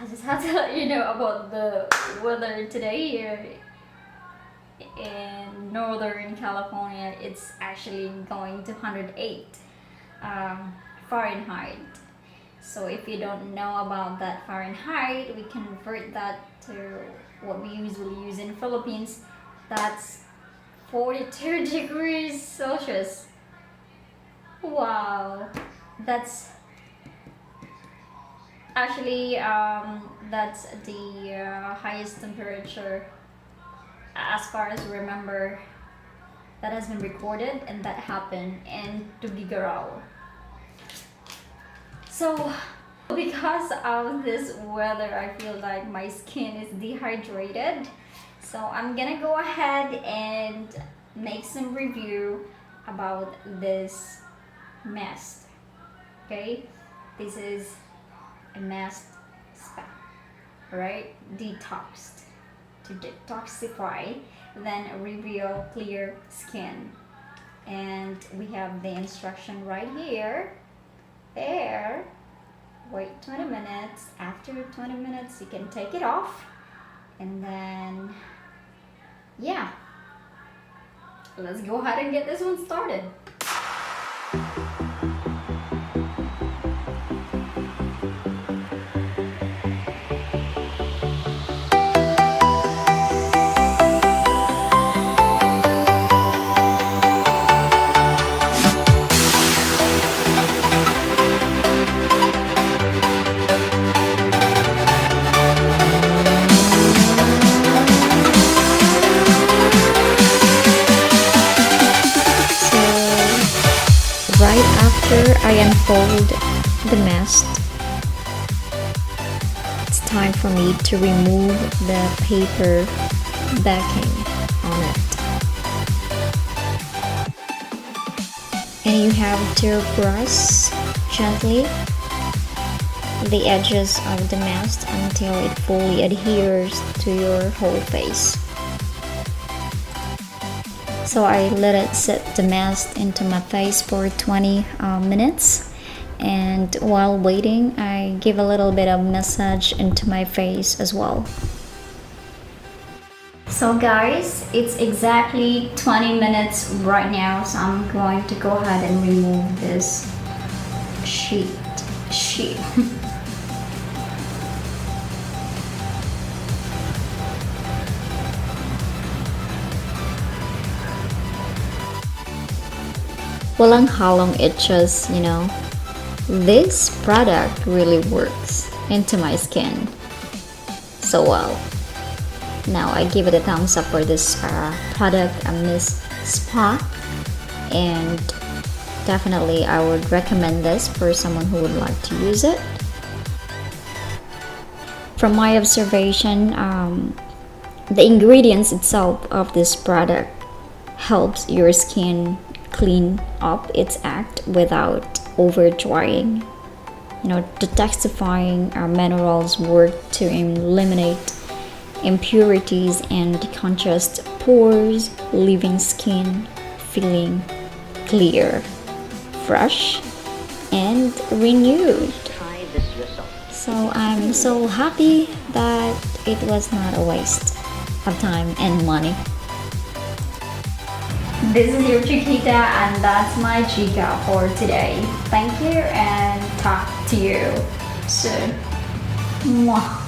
I just have to let you know about the weather today here in Northern California. It's actually going to 108 Fahrenheit. So if you don't know about that Fahrenheit, we convert that to what we usually use in Philippines. That's 42 degrees Celsius. Wow, that's actually that's the highest temperature as far as remember that has been recorded, and that happened in Tugigaraw. So because of this weather, I feel like my skin is dehydrated. So I'm gonna go ahead and make some review about this mask. Okay, this is a mask spa, right? Detoxed to detoxify, then reveal clear skin. And we have the instruction right here. There, wait 20 minutes. After 20 minutes, you can take it off, and then yeah, let's go ahead and get this one started. Right after I unfold the mask, it's time for me to remove the paper backing on it. And you have to press gently the edges of the mask until it fully adheres to your whole face. So I let it set the mask into my face for 20 minutes, and while waiting I give a little bit of massage into my face as well. So guys, it's exactly 20 minutes right now, so I'm going to go ahead and remove this sheet. Walang halong itches, this product really works into my skin so well. Now I give it a thumbs up for this product, Miss Spa, and definitely I would recommend this for someone who would like to use it. From my observation, the ingredients itself of this product helps your skin clean up its act without over drying. Detoxifying minerals work to eliminate impurities and decongest pores, leaving skin feeling clear, fresh, and renewed. So I'm so happy that it was not a waste of time and money. This is your Chiquita, and that's my chica for today. Thank you, and talk to you soon. Mwah.